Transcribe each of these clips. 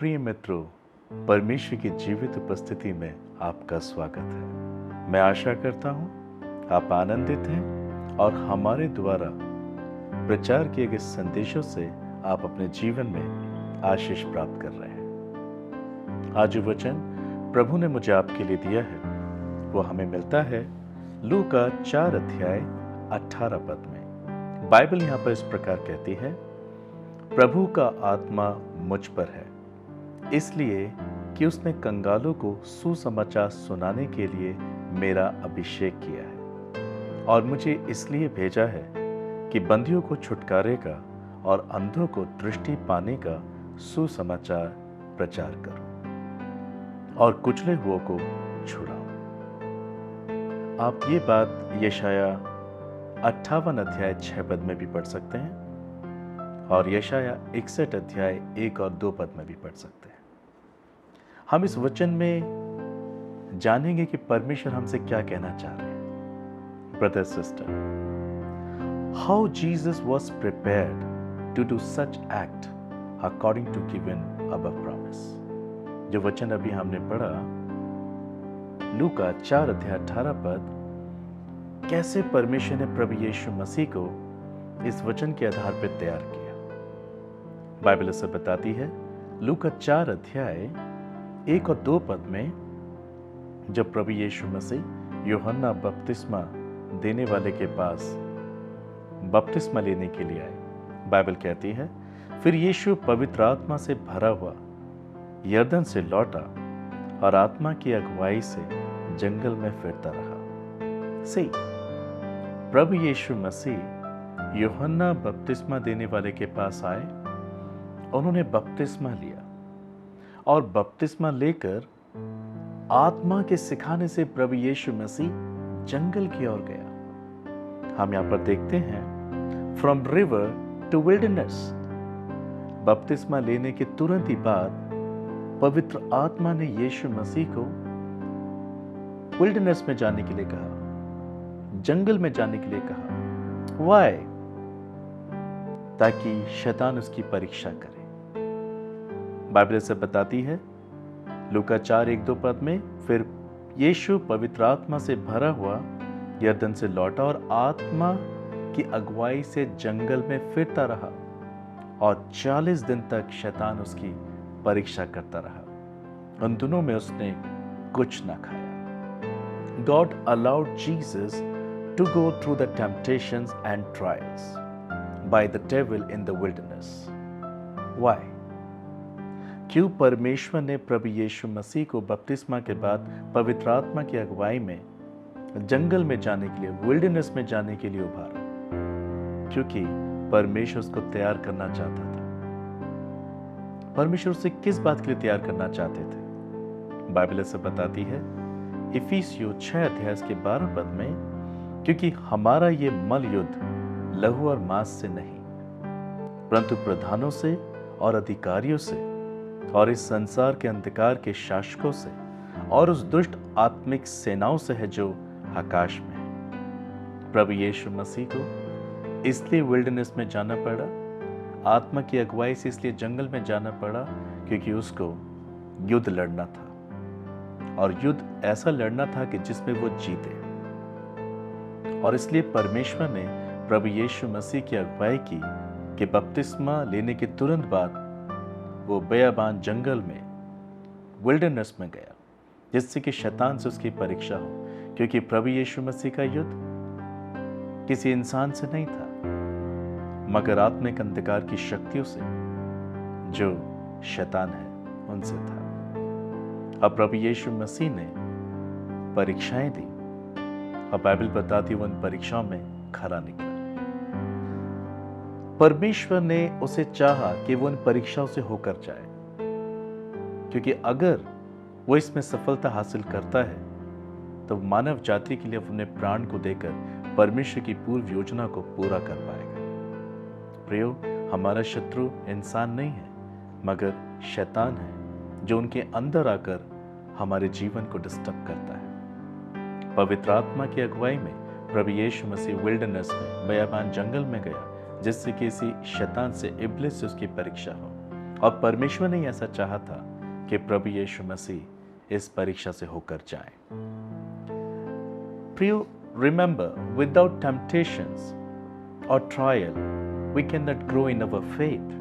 प्रिय मित्रों, परमेश्वर की जीवित उपस्थिति में आपका स्वागत है। मैं आशा करता हूँ आप आनंदित हैं और हमारे द्वारा प्रचार किए गए संदेशों से आप अपने जीवन में आशीष प्राप्त कर रहे हैं। आज जो वचन प्रभु ने मुझे आपके लिए दिया है वो हमें मिलता है लूका 4 अध्याय 18 पद में। बाइबल यहाँ पर इस प्रकार कहती है, प्रभु का आत्मा मुझ पर है, इसलिए कि उसने कंगालों को सुसमाचार सुनाने के लिए मेरा अभिषेक किया है और मुझे इसलिए भेजा है कि बंदियों को छुटकारे का और अंधों को दृष्टि पाने का सुसमाचार प्रचार करूं और कुचले हुओं को छुड़ाऊं। आप ये बात यशाया 58 अध्याय 6 पद में भी पढ़ सकते हैं और यशाया 61 अध्याय 1 और 2 पद में भी पढ़ सकते हैं। हम इस वचन में जानेंगे कि परमेश्वर हमसे क्या कहना चाह रहे हैं। Brother sister, how Jesus was prepared to do such act according to given above promise. जो वचन अभी हमने पढ़ा लूका 4 अध्याय 18 पद, कैसे परमेश्वर ने प्रभु यीशु मसीह को इस वचन के आधार पर तैयार किया। बाइबल इसे बताती है लूका 4 अध्याय 1 और 2 पद में, जब प्रभु यीशु मसीह यूहन्ना बपतिस्मा देने वाले के पास बपतिस्मा लेने के लिए आए, बाइबल कहती है फिर यीशु पवित्र आत्मा से भरा हुआ यरदन से लौटा और आत्मा की अगुवाई से जंगल में फिरता रहा। सही, प्रभु यीशु मसीह यूहन्ना बपतिस्मा देने वाले के पास आए, उन्होंने बपतिस्मा लिया और बपतिस्मा लेकर आत्मा के सिखाने से प्रभु यीशु मसीह जंगल की ओर गया। हम यहां पर देखते हैं फ्रॉम रिवर टू विल्डरनेस। बपतिस्मा लेने के तुरंत ही बाद पवित्र आत्मा ने यीशु मसीह को विल्डरनेस में जाने के लिए कहा, जंगल में जाने के लिए कहा। व्हाई? ताकि शैतान उसकी परीक्षा करे। बाइबल से बताती है लूका 4:1-2 पद में, फिर यीशु पवित्र आत्मा से भरा हुआ यरदन से लौटा और आत्मा की अगुवाई से जंगल में फिरता रहा और 40 दिन तक शैतान उसकी परीक्षा करता रहा। उन दिनों में उसने कुछ ना खाया। God allowed Jesus to go through the temptations and trials by the devil in the wilderness. Why? क्यों परमेश्वर ने प्रभु यीशु मसीह को बपतिस्मा के बाद पवित्र आत्मा की अगुवाई में जंगल में जाने के लिए, विल्डरनेस में जाने के लिए उभारा? क्योंकि परमेश्वर उसको तैयार करना चाहता था। परमेश्वर उसे किस बात के लिए तैयार करना चाहते थे? बाइबल से बताती है इफिसियों 6 अध्याय के 12 पद में, क्योंकि हमारा ये मल युद्ध लहू और मांस से नहीं परंतु प्रधानों से और अधिकारियों से और इस संसार के अंधकार के शासकों से और उस दुष्ट आत्मिक सेनाओं से है जो आकाश में है। प्रभु यीशु मसीह को इसलिए विल्डरनेस में जाना पड़ा, आत्मा की अगुवाई से इसलिए जंगल में जाना पड़ा, क्योंकि उसको युद्ध लड़ना था और युद्ध ऐसा लड़ना था कि जिसमें वो जीते। और इसलिए परमेश्वर ने प्रभु यीशु मसीह की अगुवाई की कि बपतिस्मा लेने के तुरंत बाद वो बेयाबान जंगल में, विल्डरनेस में गया, जिससे कि शैतान से उसकी परीक्षा हो। क्योंकि प्रभु यीशु मसीह का युद्ध किसी इंसान से नहीं था, मगर आत्मिक अंधकार की शक्तियों से, जो शैतान है, उनसे था। अब प्रभु यीशु मसीह ने परीक्षाएं दी और बाइबल बताती वो उन परीक्षाओं में खरा निकला। परमेश्वर ने उसे चाहा कि वो उन परीक्षाओं से होकर जाए, क्योंकि अगर वो इसमें सफलता हासिल करता है तो मानव जाति के लिए अपने प्राण को देकर परमेश्वर की पूर्व योजना को पूरा कर पाएगा। प्रियो, हमारा शत्रु इंसान नहीं है मगर शैतान है, जो उनके अंदर आकर हमारे जीवन को डिस्टर्ब करता है। पवित्र आत्मा की अगुवाई में प्रभु यीशु मसीह विल्डरनेस में, बेयाबान जंगल में गया, जिससे किसी शैतान से, इब्लिस से उसकी परीक्षा हो और परमेश्वर ने ऐसा चाहा था कि प्रभु यीशु मसीह इस परीक्षा से होकर जाए। प्रियो, रिमेंबर, विदाउट टेम्पटेशंस और trial we can not grow in our faith.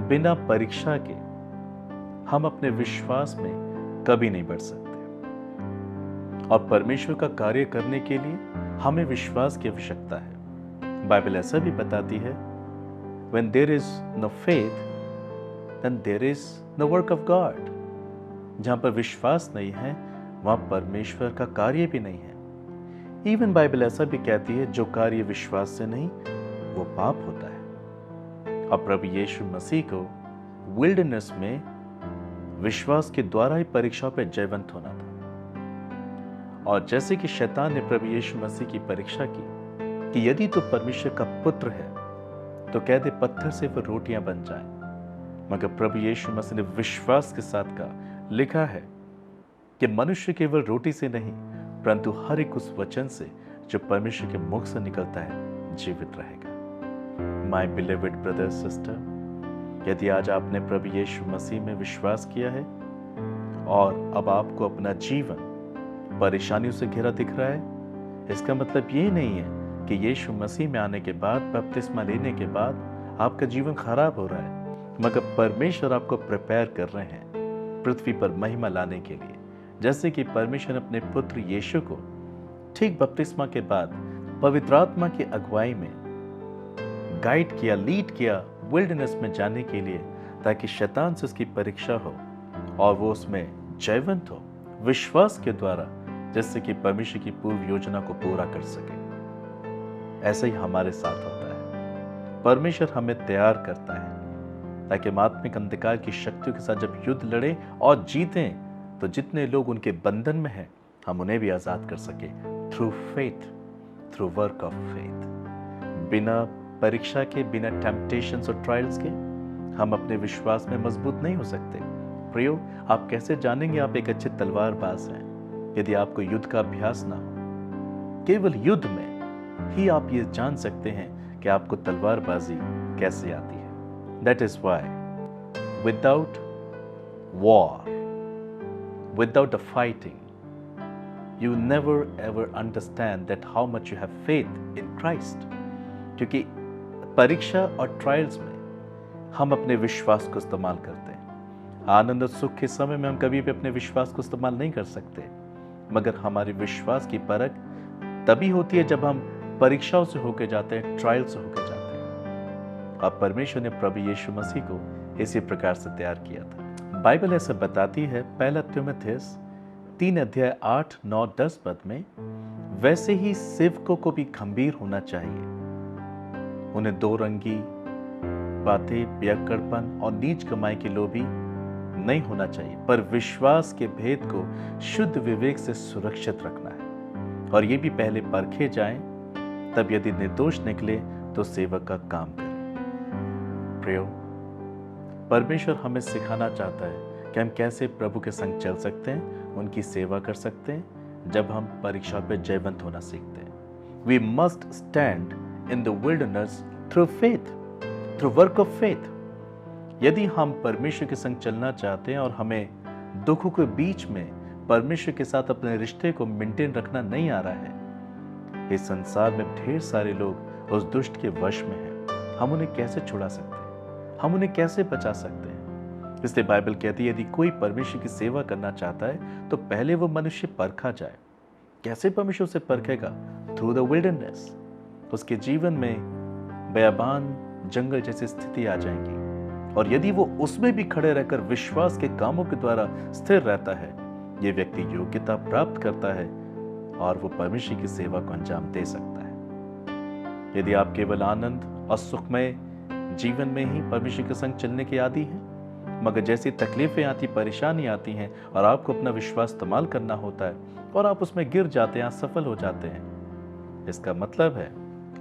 बिना परीक्षा के हम अपने विश्वास में कभी नहीं बढ़ सकते। और परमेश्वर का कार्य करने के लिए हमें विश्वास की आवश्यकता है। बाइबल ऐसा भी बताती है, when there is no faith, then there is no work of God। जहां पर विश्वास नहीं है वहां परमेश्वर का कार्य भी नहीं है। इवन बाइबल ऐसा भी कहती है, जो कार्य विश्वास से नहीं वो पाप होता है। और प्रभु यीशु मसीह को विल्डरनेस में विश्वास के द्वारा ही परीक्षा पे जयवंत होना था। और जैसे कि शैतान ने प्रभु यीशु मसीह की परीक्षा की कि यदि तू परमेश्वर का पुत्र है तो कह दे पत्थर से वो रोटियां बन जाएं, मगर प्रभु यीशु मसीह ने विश्वास के साथ कहा, लिखा है कि मनुष्य केवल रोटी से नहीं परंतु हर एक उस वचन से जो परमेश्वर के मुख से निकलता है जीवित रहेगा। माय बिलीवेड ब्रदर सिस्टर, यदि आज आपने प्रभु यीशु मसीह में विश्वास किया है और अब आपको अपना जीवन परेशानियों से घिरा दिख रहा है, इसका मतलब ये नहीं है कि यीशु मसीह में आने के बाद, बपतिस्मा लेने के बाद आपका जीवन खराब हो रहा है, मगर परमेश्वर आपको प्रिपेयर कर रहे हैं पृथ्वी पर महिमा लाने के लिए। जैसे कि परमेश्वर अपने पुत्र यीशु को ठीक बपतिस्मा के बाद पवित्र आत्मा की अगुवाई में गाइड किया, लीड किया विल्डरनेस में जाने के लिए, ताकि शैतान से उसकी परीक्षा हो और वो उसमें जयवंत हो विश्वास के द्वारा, जिससे कि परमेश्वर की पूर्व योजना को पूरा कर सके। ऐसा ही हमारे साथ होता है। परमेश्वर हमें तैयार करता है ताकि हम आत्मिक अंधकार की शक्तियों के साथ जब युद्ध लड़े और जीतें तो जितने लोग उनके बंधन में हैं हम उन्हें भी आजाद कर सके through faith, through work of faith. बिना परीक्षा के, बिना टेम्पटेशंस और ट्रायल्स के हम अपने विश्वास में मजबूत नहीं हो सकते। प्रियो, आप कैसे जानेंगे आप एक अच्छे तलवारबाज हैं यदि आपको युद्ध का अभ्यास ना हो? केवल युद्ध में ही आप ये जान सकते हैं कि आपको तलवारबाजी कैसे आती है। That is why without war, without a fighting, you never ever understand that how much you have faith in Christ. क्योंकि परीक्षा और ट्रायल्स में हम अपने विश्वास को इस्तेमाल करते हैं। आनंद और सुख के समय में हम कभी भी अपने विश्वास को इस्तेमाल नहीं कर सकते, मगर हमारे विश्वास की परख तभी होती है जब हम परीक्षाओं से होकर जाते हैं, ट्रायल से होकर जाते हैं। और परमेश्वर ने प्रभु यीशु मसीह को इसी प्रकार से तैयार किया था। बाइबल ऐसा बताती है, पहला तीमुथियुस 3:8-9-10 पद में, वैसे ही सेवकों को भी गंभीर होना चाहिए, उन्हें दो रंगी बातें, पियक्कड़पन और नीच कमाई के लोभी नहीं होना चाहिए, पर विश्वास के भेद को शुद्ध विवेक से सुरक्षित रखना है। और ये भी पहले परखे जाएं, तब यदि निर्दोष निकले तो सेवक का काम करें। प्रियो, परमेश्वर हमें सिखाना चाहता है कि हम कैसे प्रभु के संग चल सकते हैं, उनकी सेवा कर सकते हैं, जब हम परीक्षा पे जयवंत होना सीखते हैं। We must stand in the wilderness through faith, through work of faith. यदि हम परमेश्वर के संग चलना चाहते हैं और हमें दुखों के बीच में परमेश्वर के साथ अपने रिश्ते को मेंटेन रखना नहीं आ रहा है, इस संसार में ढेर सारे लोग उस दुष्ट के वश में हैं। हम उन्हें कैसे छुड़ा सकते हैं? हम उन्हें कैसे बचा सकते हैं? इसलिए बाइबल कहती है, यदि कोई परमेश्वर की सेवा करना चाहता है तो पहले वो मनुष्य परखा जाए। कैसे परमेश्वर उसे परखेगा? Through the wilderness. उसके जीवन में बयाबान जंगल जैसी स्थिति आ जाएंगी, और यदि वो उसमें भी खड़े रहकर विश्वास के कामों के द्वारा स्थिर रहता है, ये व्यक्ति योग्यता प्राप्त करता है और वो परमेश्वर की सेवा को अंजाम दे सकता है। यदि आप केवल आनंद और सुखमय जीवन में ही परमेश्वर के संग चलने के आदी हैं, मगर जैसी तकलीफें आती, परेशानी आती हैं और आपको अपना विश्वास इस्तेमाल करना होता है और आप उसमें गिर जाते हैं, असफल हो जाते हैं, इसका मतलब है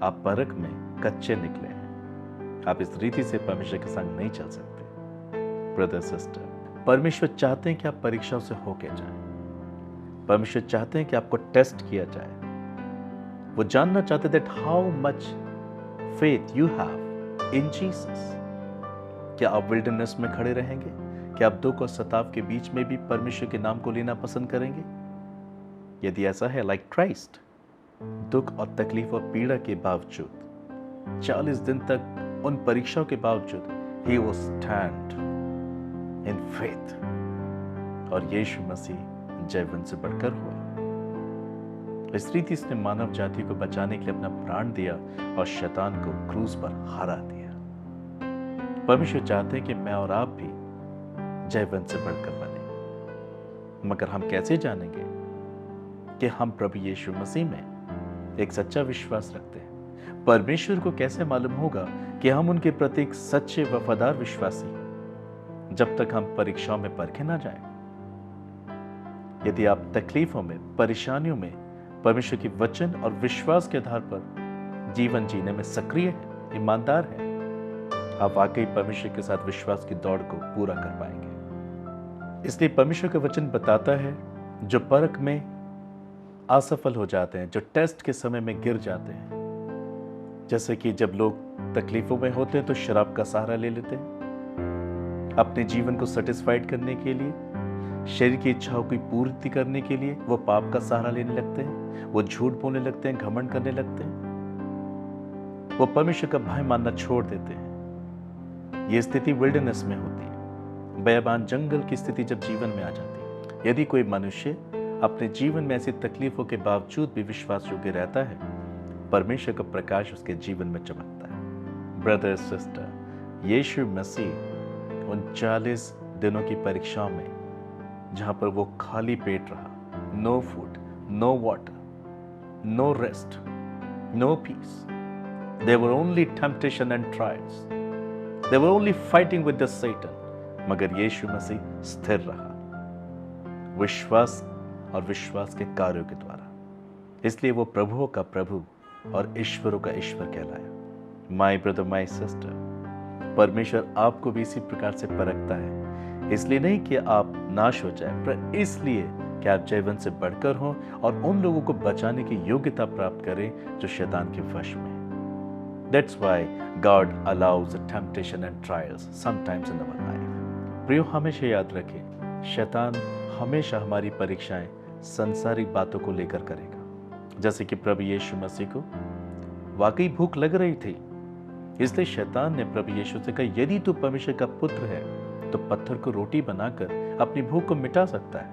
आप परख में कच्चे निकले हैं। आप इस रीति से परमेश्वर के संग नहीं चल सकते। ब्रदर सिस्टर, परमेश्वर चाहते हैं कि आप परीक्षाओं से होके जाएं। परमेश्वर चाहते हैं कि आपको टेस्ट किया जाए। वो जानना चाहते that how much faith you have in Jesus. क्या आप विल्डरनेस में खड़े रहेंगे? क्या आप दुख और सताव के बीच में भी परमेश्वर के नाम को लेना पसंद करेंगे? यदि ऐसा है, लाइक क्राइस्ट, दुख और तकलीफ और पीड़ा के बावजूद 40 दिन तक उन परीक्षाओं के बावजूद he was stand in faith, और यीशु मसीह जयवंत से बढ़कर हुआ। इस रीति इसने मानव जाति को बचाने के लिए अपना प्राण दिया और शैतान को क्रूस पर हरा दिया। परमेश्वर चाहते हैं कि मैं और आप भी जयवंत से बढ़कर बने, मगर हम कैसे जानेंगे कि हम प्रभु यीशु मसीह में एक सच्चा विश्वास रखते हैं? परमेश्वर को कैसे मालूम होगा कि हम उनके प्रति एक सच्चे वफादार विश्वासी हैं, जब तक हम परीक्षाओं में परखे ना जाएं? यदि आप तकलीफों में, परेशानियों में परमेश्वर की वचन और विश्वास के आधार पर जीवन जीने में सक्रिय हैं, ईमानदार हैं, आप वाकई परमेश्वर के साथ विश्वास की दौड़ को पूरा कर पाएंगे। इसलिए परमेश्वर का वचन बताता है, जो परख में असफल हो जाते हैं, जो टेस्ट के समय में गिर जाते हैं, जैसे कि जब लोग तकलीफों में होते हैं तो शराब का सहारा ले लेते हैं अपने जीवन को सेटिस्फाइड करने के लिए, शरीर की इच्छाओं की पूर्ति करने के लिए वो पाप का सहारा लेने लगते हैं, वो झूठ बोलने लगते हैं, घमंड करने लगते हैं, वो परमेश्वर का भय मानना छोड़ देते हैं। ये स्थिति विल्डरनेस में होती है, बेयाबान जंगल की स्थिति जब जीवन में आ जाती है। यदि कोई मनुष्य अपने जीवन में ऐसी तकलीफों के बावजूद भी विश्वास योग्य रहता है, परमेश्वर का प्रकाश उसके जीवन में चमकता है। ब्रदर सिस्टर, यीशु मसीह उन 40 दिनों की परीक्षाओं में, जहां पर वो खाली पेट रहा, no food, no water, no rest, no peace, they were only temptation and trials, they were only fighting with the Satan, मगर यीशु मसीह स्थिर रहा विश्वास और विश्वास के कार्यों के द्वारा। इसलिए वो प्रभुओं का प्रभु और ईश्वरों का ईश्वर कहलाया। माय ब्रदर, माय सिस्टर, परमेश्वर आपको भी इसी प्रकार से परखता है, इसलिए नहीं कि आप नाश हो जाए, पर इसलिए कि आप जयवंत से बढ़कर हों और उन लोगों को बचाने की योग्यता प्राप्त करें जो शैतान के वश में। That's why God allows the temptation and trials sometimes in our life. प्रियो, हमेशा याद रखें, शैतान हमेशा हमारी परीक्षाएं संसारिक बातों को लेकर करेगा। जैसे कि प्रभु यीशु मसीह को वाकई भूख लग रही थी, इसलिए शैतान ने प्रभु यीशु से कहा, यदि तू परमेश्वर का पुत्र है तो पत्थर को रोटी बनाकर अपनी भूख को मिटा सकता है।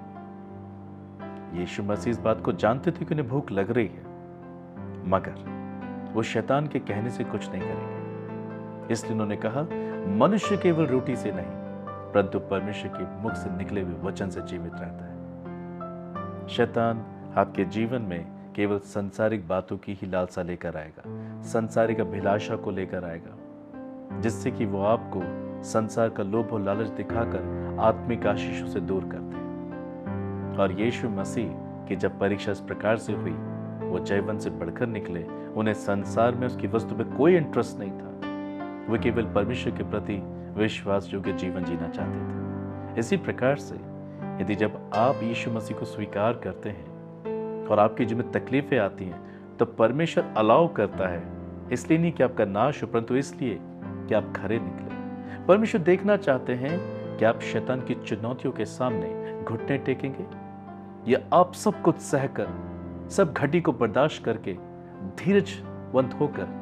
यीशु मसीह इस बात को जानते थे कि उन्हें भूख लग रही है, मगर वो शैतान के कहने से कुछ नहीं करेंगे। इसलिए उन्होंने कहा, मनुष्य केवल रोटी से नहीं परंतु परमेश्वर के मुख से निकले हुए वचन से जीवित रहता है। शैतान आपके जीवन में केवल सांसारिक बातों की ही लालसा लेकर आएगा, सांसारिक अभिलाषा को लेकर आएगा, जिससे कि वो आपको संसार का लोभ और लालच दिखाकर आत्मिक आशीषों से दूर कर दे। और यीशु मसीह की जब परीक्षा इस प्रकार से हुई, वो जयवंत से बढ़कर निकले। उन्हें संसार में उसकी वस्तु में कोई इंटरेस्ट नहीं था, वे केवल परमेश्वर के प्रति विश्वास योग्य जीवन जीना चाहते थे। इसी प्रकार से यदि जब आप यीशु मसीह को स्वीकार करते हैं और आपकी जीवन में तकलीफें आती हैं, तो परमेश्वर अलाउ करता है, इसलिए नहीं कि आपका नाश हो, परंतु इसलिए कि आप खरे निकले। परमेश्वर देखना चाहते हैं कि आप शैतान की चुनौतियों के सामने घुटने टेकेंगे या आप सब कुछ सहकर, सब घटी को बर्दाश्त करके धीरजवंत होकर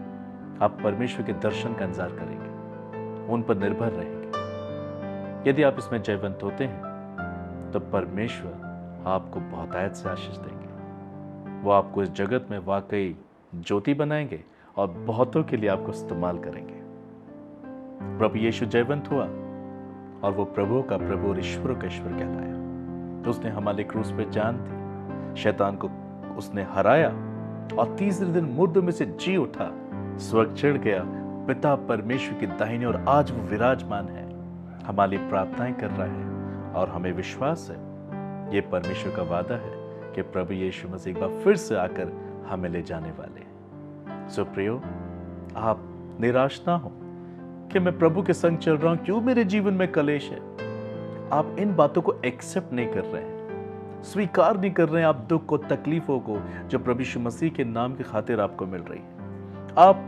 आप परमेश्वर के दर्शन का इंतजार करेंगे, उन पर निर्भर रहेंगे। यदि आप इसमें जयवंत होते हैं तो परमेश्वर आपको बहुतायत से आशीष देंगे। वो आपको इस जगत में वाकई ज्योति बनाएंगे और बहुतों के लिए आपको इस्तेमाल करेंगे। प्रभु यीशु जयवंत हुआ और वो प्रभु का प्रभु और ईश्वर का ईश्वर कहलाया। तो उसने हमारे क्रूस पे जान दी, शैतान को उसने हराया और तीसरे दिन मुर्दों में से जी उठा, स्वर्ग चढ़ गया, पिता परमेश्वर की दाहिने और आज वो विराजमान है, हमारे लिए प्रार्थनाएं कर रहा है। और हमें विश्वास है, ये परमेश्वर का वादा है कि प्रभु यीशु मसीह एक बार फिर से आकर हमें ले जाने वाले हैं। सो प्रियो, आप निराश ना हो कि मैं प्रभु के संग चल रहा हूं, क्यों मेरे जीवन में कलेश है। आप इन बातों को एक्सेप्ट नहीं कर रहे हैं, स्वीकार नहीं कर रहे हैं आप दुख को, तकलीफों को जो प्रभु यीशु मसीह के नाम की खातिर आपको मिल रही है। आप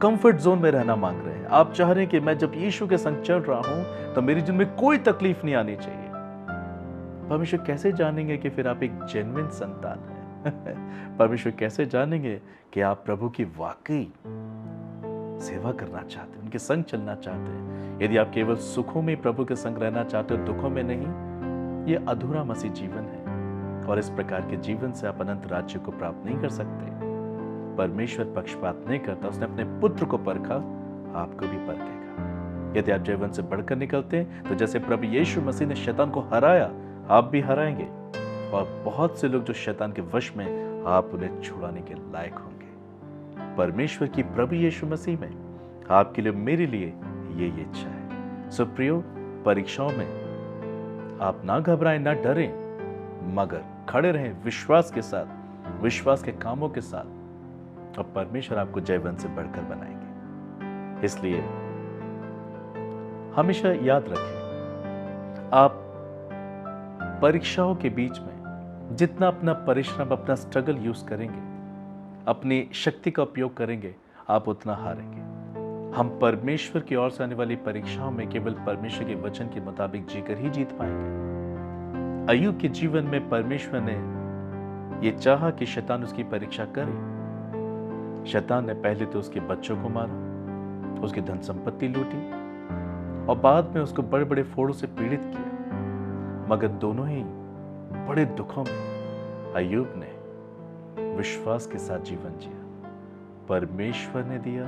कंफर्ट जोन में रहना मांग रहे हैं। आप चाह रहे हैं कि मैं जब यीशु के संग चल रहा हूं तो मेरे जीवन में कोई तकलीफ नहीं आनी चाहिए। परमेश्वर कैसे जानेंगे कि फिर आप एक जेन्युइन संतान हैं? परमेश्वर कैसे जानेंगे कि आप प्रभु की वाकई सेवा करना चाहते हैं, उनके संग चलना चाहते हैं? यदि आप केवल सुखों में प्रभु के संग रहना चाहते हो, दुखों में नहीं, ये अधूरा मसीह जीवन है और इस प्रकार के जीवन से आप अनंत राज्य को प्राप्त नहीं कर सकते। परमेश्वर पक्षपात नहीं करता, उसने अपने पुत्र को परखा, आपको भी परखेगा। यदि आप जीवन से बढ़कर निकलते हैं तो जैसे प्रभु यीशु मसीह ने शैतान को हराया, आप भी हराएंगे और बहुत से लोग जो शैतान के वश में, आप उन्हें छुड़ाने के लायक होंगे। परमेश्वर की प्रभु यीशु मसीह में आपके लिए, मेरे लिए ये इच्छा है। सो प्रियो, परीक्षाओं में आप ना घबराएं, ना डरें, मगर खड़े रहें विश्वास के साथ, विश्वास के कामों के साथ, और परमेश्वर आपको जयवंत से बढ़कर बनाएंगे। इसलिए हमेशा याद रखें, आप परीक्षाओं के बीच में जितना अपना परिश्रम, अपना स्ट्रगल यूज करेंगे, अपनी शक्ति का उपयोग करेंगे, आप उतना हारेंगे। हम परमेश्वर की ओर से आने वाली परीक्षाओं में केवल परमेश्वर के वचन के मुताबिक जीकर ही जीत पाएंगे। अय्यूब के जीवन में परमेश्वर ने यह चाहा कि शैतान उसकी परीक्षा करे। शैतान ने पहले तो उसके बच्चों को मारा, उसकी धन संपत्ति लूटी और बाद में उसको बड़े बड़े फोड़ों से पीड़ित किया। मगर दोनों ही बड़े दुखों में अय्यूब ने विश्वास के साथ जीवन जिया। परमेश्वर ने दिया,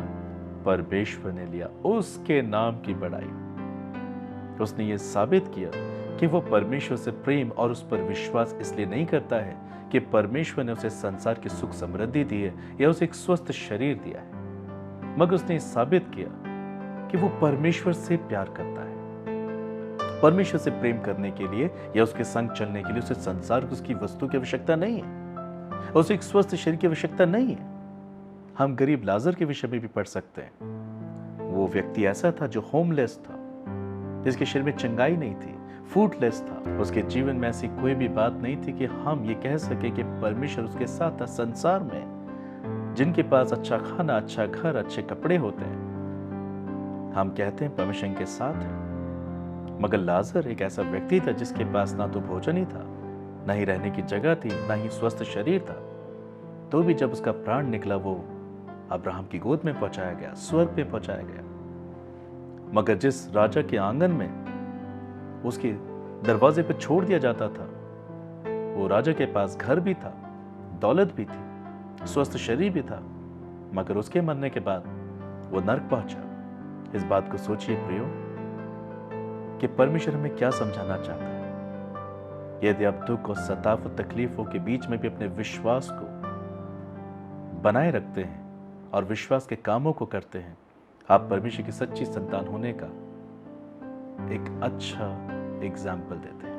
परमेश्वर ने लिया, उसके नाम की बड़ाई। उसने ये साबित किया कि वो परमेश्वर से प्रेम और उस पर विश्वास इसलिए नहीं करता है कि परमेश्वर ने उसे संसार की सुख समृद्धि दी है या उसे एक स्वस्थ शरीर दिया है, मगर उसने साबित किया कि वो परमेश्वर से प्यार करता है। परमेश्वर से प्रेम करने के लिए या उसके संग चलने के लिए उसे संसार की उसकी वस्तु की आवश्यकता नहीं है, उसे एक स्वस्थ शरीर की आवश्यकता नहीं है। हम गरीब लाजर के विषय में भी पढ़ सकते हैं। वो व्यक्ति ऐसा था जो होमलेस था, जिसके शरीर में चंगाई नहीं थी, फूडलेस था। उसके जीवन में ऐसी कोई भी बात नहीं थी कि हम ये कह सके कि परमेश्वर उसके साथ था। संसार में जिनके पास अच्छा खाना, अच्छा घर, अच्छे कपड़े होते हैं, हम कहते हैं परमेश्वर के साथ है। मगर लाजर एक ऐसा व्यक्ति था जिसके पास ना तो भोजन ही था, ना ही रहने की जगह थी, ना ही स्वस्थ शरीर था। तो भी जब उसका प्राण निकला, वो अब्राहम की गोद में पहुंचाया गया, स्वर्ग पे पहुंचाया गया। मगर जिस राजा के आंगन में उसके दरवाजे पर छोड़ दिया जाता था, वो राजा के पास घर भी था, दौलत भी थी, स्वस्थ शरीर भी था, मगर उसके मरने के बाद वो नर्क पहुंचा। इस बात को सोचिए प्रियो कि परमेश्वर हमें क्या समझाना चाहता है। यदि आप दुख और सताव और तकलीफों के बीच में भी अपने विश्वास को बनाए रखते हैं और विश्वास के कामों को करते हैं, आप परमेश्वर की सच्ची संतान होने का एक अच्छा एग्जाम्पल देते हैं।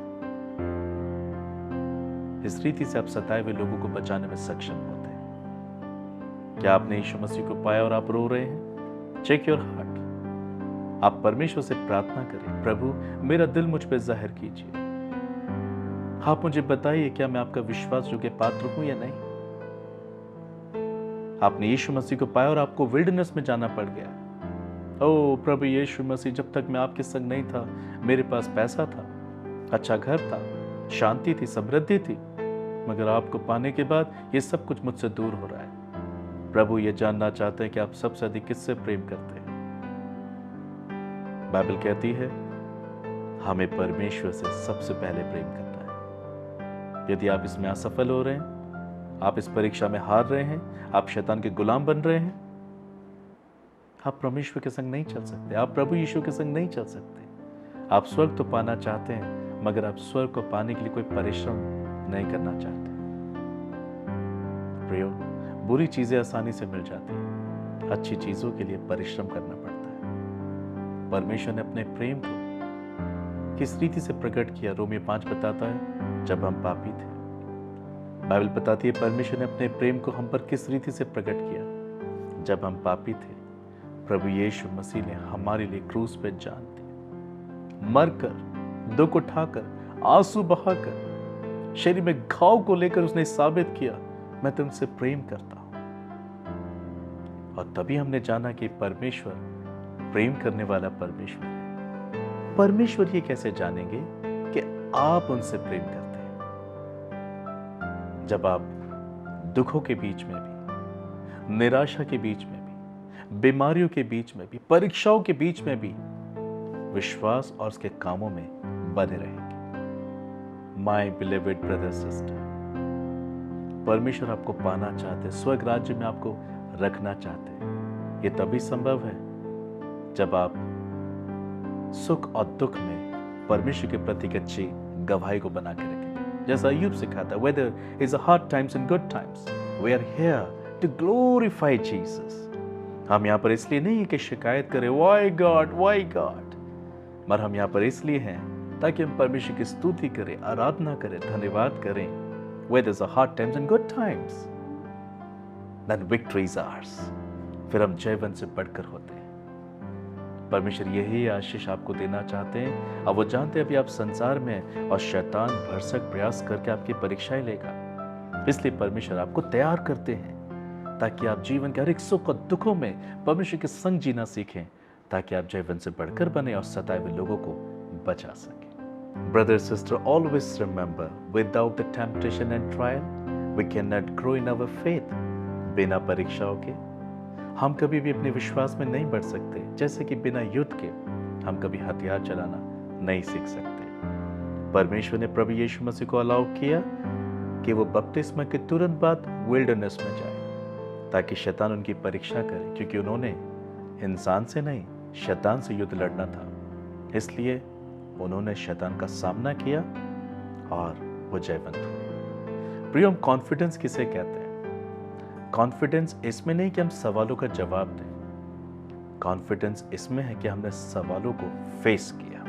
इस रीति से आप सताए हुए लोगों को बचाने में सक्षम होते हैं। क्या आपने यीशु मसीह को पाया और आप रो रहे हैं? Check your heart. आप परमेश्वर से प्रार्थना करें, प्रभु मेरा दिल मुझ पर जाहिर कीजिए। आप मुझे बताइए, क्या मैं आपका विश्वास योग्य पात्र हूं या नहीं? आपने यीशु मसीह को पाया और आपको विल्डरनेस में जाना पड़ गया। ओ प्रभु यीशु मसीह, जब तक मैं आपके संग नहीं था, मेरे पास पैसा था, अच्छा घर था, शांति थी, समृद्धि थी, मगर आपको पाने के बाद ये सब कुछ मुझसे दूर हो रहा है। प्रभु ये जानना चाहते हैं कि आप सबसे अधिक किससे प्रेम करते हैं। बाइबल कहती है हमें परमेश्वर से सबसे पहले प्रेम करना है। यदि आप इसमें असफल हो रहे हैं, आप इस परीक्षा में हार रहे हैं, आप शैतान के गुलाम बन रहे हैं, आप परमेश्वर के संग नहीं चल सकते, आप प्रभु यीशु के संग नहीं चल सकते। आप स्वर्ग तो पाना चाहते हैं, मगर आप स्वर्ग को पाने के लिए कोई परिश्रम नहीं करना चाहते। प्रियो, बुरी चीजें आसानी से मिल जाती हैं, अच्छी चीजों के लिए परिश्रम करना पड़ता है। परमेश्वर ने अपने प्रेम को किस रीति से प्रकट किया? रोमियो 5 बताता है, जब हम पापी थे। बाइबल बताती है परमेश्वर ने अपने प्रेम को हम पर किस रीति से प्रकट किया? जब हम पापी थे, प्रभु यीशु मसीह ने हमारे लिए क्रूस पे जान दी, मरकर, दुख उठाकर, आंसू बहाकर, शरीर में घाव को लेकर उसने साबित किया, मैं तुमसे प्रेम करता हूं। और तभी हमने जाना कि परमेश्वर प्रेम करने वाला परमेश्वर है। परमेश्वर ये कैसे जानेंगे कि आप उनसे प्रेम करते हैं? जब आप दुखों के बीच में भी, निराशा के बीच में भी, बीमारियों के बीच में भी, परीक्षाओं के बीच में भी विश्वास और उसके कामों में बने रहेंगे। माय बिलीवेड ब्रदर सिस्टर, परमेश्वर आपको पाना चाहते हैं, स्वर्ग राज्य में आपको रखना चाहते हैं। यह तभी संभव है जब आप सुख और दुख में परमेश्वर के प्रति एक अच्छी गवाही को बना के रखें। जैसा अय्यूब सिखाता है, whether it's a hard times and good times, we are here to glorify Jesus। हम यहाँ पर इसलिए नहीं है कि शिकायत करें why God, मगर हम यहाँ पर इसलिए हैं ताकि हम परमेश्वर की स्तुति करें, आराधना करें, धन्यवाद करें। Whether it's a hard times and good times, then victory is ours। फिर हम जयवंत से बढ़कर होते हैं। परमेश्वर यही आशीष आपको देना चाहते हैं। अब वो जानते हैं अभी आप संसार में और शैतान भरसक प्रयास करके आपकी परीक्षाएं लेगा, इसलिए परमेश्वर आपको तैयार करते हैं ताकि आप जीवन के हर एक सुख और दुखों में परमेश्वर के संग जीना सीखें, ताकि आप जयवंत से बढ़कर बने और सताए हुए लोगों को बचा सकें। Brother sister, always remember, without the temptation and trial we can not grow in our faith. बिना परीक्षाओं के हम कभी भी अपने विश्वास में नहीं बढ़ सकते। जैसे कि बिना युद्ध के हम कभी हथियार चलाना नहीं सीख सकते। परमेश्वर ने प्रभु यीशु मसीह को अलाउ किया कि वो बपतिस्मा के तुरंत बाद विल्डरनेस में जाए ताकि शैतान उनकी परीक्षा करे, क्योंकि उन्होंने इंसान से नहीं शैतान से युद्ध लड़ना था। इसलिए उन्होंने शैतान का सामना किया और वो जयवंत हुए। प्रिय, हम कॉन्फिडेंस किसे कहते हैं? कॉन्फिडेंस इसमें नहीं कि हम सवालों का जवाब दें, कॉन्फिडेंस इसमें है कि हमने सवालों को फेस किया,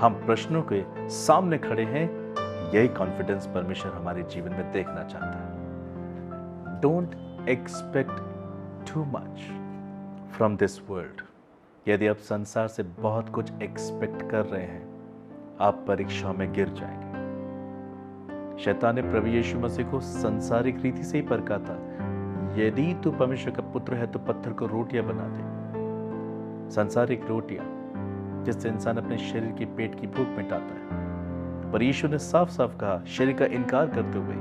हम प्रश्नों के सामने खड़े हैं। यही कॉन्फिडेंस परमेश्वर हमारे जीवन में देखना चाहता है। Don't expect too much from this world. यदि आप संसार से बहुत कुछ एक्सपेक्ट कर रहे हैं, आप परीक्षाओं में गिर जाएंगे। शैतान ने प्रभु यीशु मसीह को संसारिक रीति से ही परखा था, यदि तू परमेश्वर का पुत्र है तो पत्थर को रोटियां बना दे। संसारिक रोटियां जिससे इंसान अपने शरीर की पेट की भूख मिटाता है। पर यीशु ने साफ साफ कहा, शरीर का इनकार करते हुए,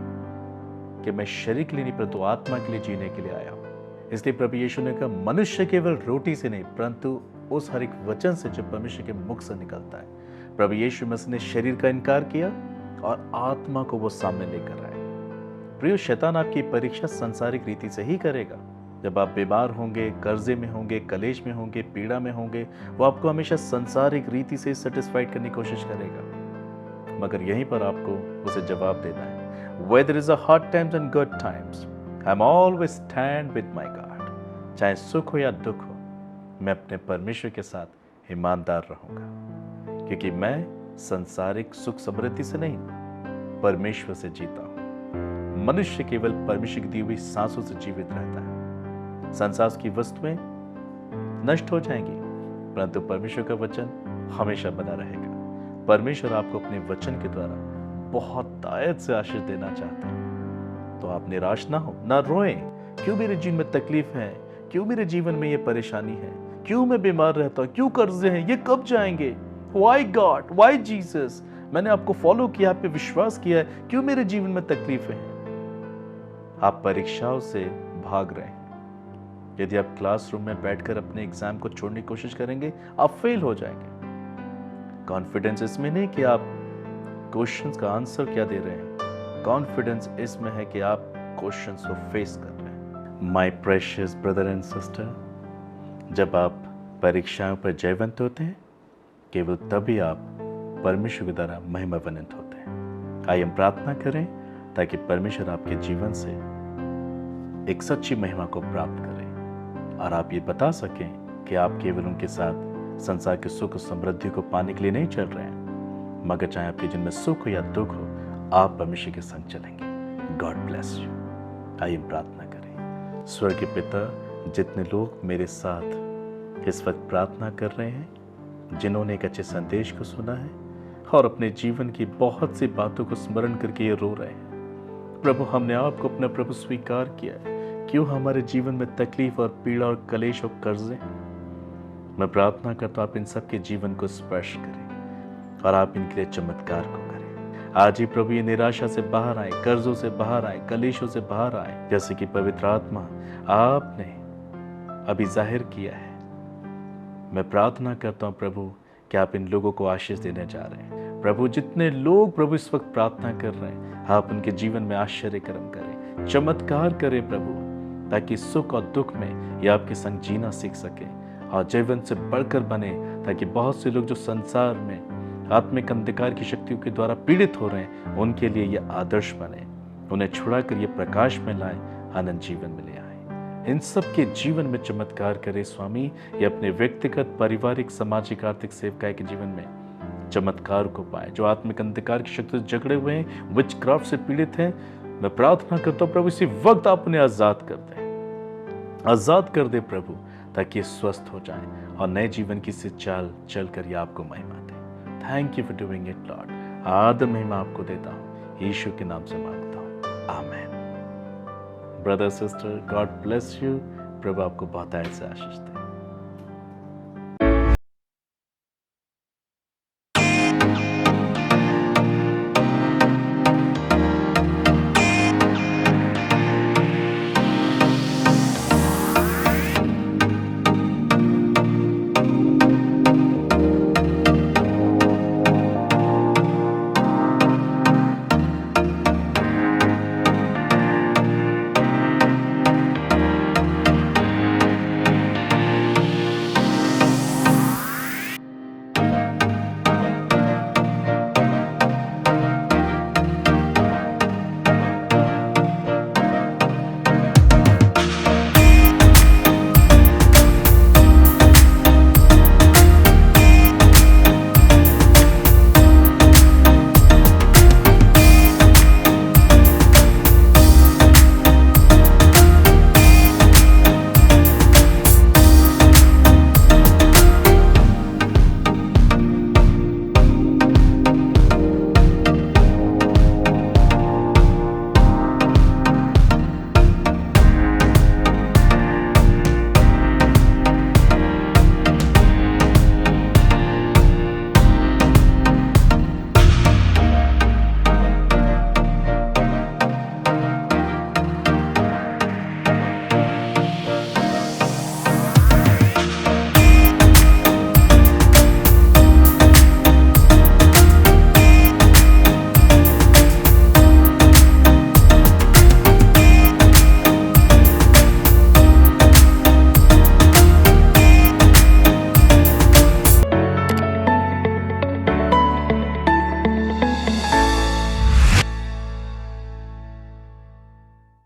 कि मैं शरीर के लिए नहीं परंतु आत्मा के लिए जीने के लिए आया हूं। इसलिए प्रभु यीशु ने कहा, मनुष्य केवल रोटी से नहीं परंतु उस हर एक वचन से जो परमेश्वर के मुख से निकलता है। प्रभु यीशु मसीह ने शरीर का इनकार किया और आत्मा को वो सामने लेकर आए। प्रियो, शैतान आपकी परीक्षा संसारिक रीति से ही करेगा। जब आप बीमार होंगे, कर्जे में होंगे, कलेश में होंगे, पीड़ा में होंगे, वो आपको हमेशा संसारिक रीति से सेटिस्फाइड करने की कोशिश करेगा। मगर यहीं पर आपको उसे जवाब देना है, whether is a hard times and good times, I'm always stand with my God। चाहे सुख हो या दुख हो, मैं अपने परमेश्वर के साथ ईमानदार रहूंगा, क्योंकि मैं संसारिक सुख समृद्धि से नहीं परमेश्वर से जीता हूं। मनुष्य केवल परमेश्वर की दी हुई सांसों से जीवित रहता है। संसार की वस्तुएं नष्ट हो जाएंगी, परंतु परमेश्वर का वचन हमेशा बना रहेगा। परमेश्वर आपको अपने वचन के द्वारा बहुत दायद से आशीष देना चाहता है। तो आप निराश ना हो, ना रोएं, क्यों मेरे जीवन में तकलीफ है, क्यों मेरे जीवन में ये परेशानी है, क्यों मैं बीमार रहता हूं, क्यों कर्जे हैं, ये कब जाएंगे, Why God? Why Jesus? मैंने आपको फॉलो किया, आप पे विश्वास किया है, क्यों मेरे जीवन में तकलीफें हैं? आप परीक्षाओं से भाग रहे हैं। यदि आप क्लासरूम में बैठकर अपने एग्जाम को छोड़ने की कोशिश करेंगे, आप फेल हो जाएंगे। कॉन्फिडेंस इसमें नहीं कि आप क्वेश्चंस का आंसर क्या दे रहे हैं, कॉन्फिडेंस इसमें है कि आप क्वेश्चंस को फेस कर रहे हैं। My precious brother and sister, जब आप परीक्षाओं पर जयवंत होते हैं, केवल तभी आप परमेश्वर के द्वारा महिमान्वित होते हैं। आइए हम प्रार्थना करें ताकि परमेश्वर आपके जीवन से एक सच्ची महिमा को प्राप्त करें और आप ये बता सकें कि आप केवल उनके साथ संसार के सुख और समृद्धि को पाने के लिए नहीं चल रहे हैं, मगर चाहे आपके जिनमें सुख हो या दुख हो, आप परमेश्वर के संग चलेंगे। God bless you. आइए हम प्रार्थना करें। स्वर्ग के पिता, जितने लोग मेरे साथ इस वक्त प्रार्थना कर रहे हैं, जिन्होंने एक अच्छे संदेश को सुना है और अपने जीवन की बहुत सी बातों को स्मरण करके ये रो रहे हैं, प्रभु हमने आपको अपना प्रभु स्वीकार किया है क्यों हमारे जीवन में तकलीफ और पीड़ा और कलेश और कर्जे हैं, मैं प्रार्थना करता हूँ आप इन सबके जीवन को स्पर्श करें और आप इनके लिए चमत्कार को करें। आज ही प्रभु ये निराशा से बाहर आए, कर्जों से बाहर आए, कलेशों से बाहर आए, जैसे कि पवित्र आत्मा आपने अभी जाहिर किया है। मैं प्रार्थना करता हूँ प्रभु कि आप इन लोगों को आशीष देने जा रहे हैं। प्रभु जितने लोग प्रभु इस वक्त प्रार्थना कर रहे हैं, आप उनके जीवन में आश्चर्य कर्म करें, चमत्कार करें प्रभु, ताकि सुख और दुख में ये आपके संग जीना सीख सके और जीवन से बढ़कर बने, ताकि बहुत से लोग जो संसार में आत्मिक अंधकार की शक्तियों के द्वारा पीड़ित हो रहे हैं, उनके लिए ये आदर्श बने, उन्हें छुड़ाकर ये प्रकाश में लाए, आनंद जीवन में ले आए। इन सब के जीवन में चमत्कार करे स्वामी। ये अपने व्यक्तिगत, पारिवारिक, सामाजिक, आर्थिक सेवकाई के जीवन में चमत्कार को पाए। जो आत्मिक अंधकार की शक्ति से जकड़े हुए हैं, विचक्राफ्ट से पीड़ित हैं, मैं प्रार्थना करता हूँ प्रभु इसी वक्त आप उन्हें आजाद कर दे, आजाद कर दे प्रभु, ताकि स्वस्थ हो जाए और नए जीवन की से चाल चलकर ये आपको महिमा दे। Thank you for doing it lord. आदर महिमा आपको देता हूँ, यीशु के नाम से मांगता हूँ, आमीन। Brother sister, God bless you. प्रभु आपको बहुत ऐसे आशीष दे।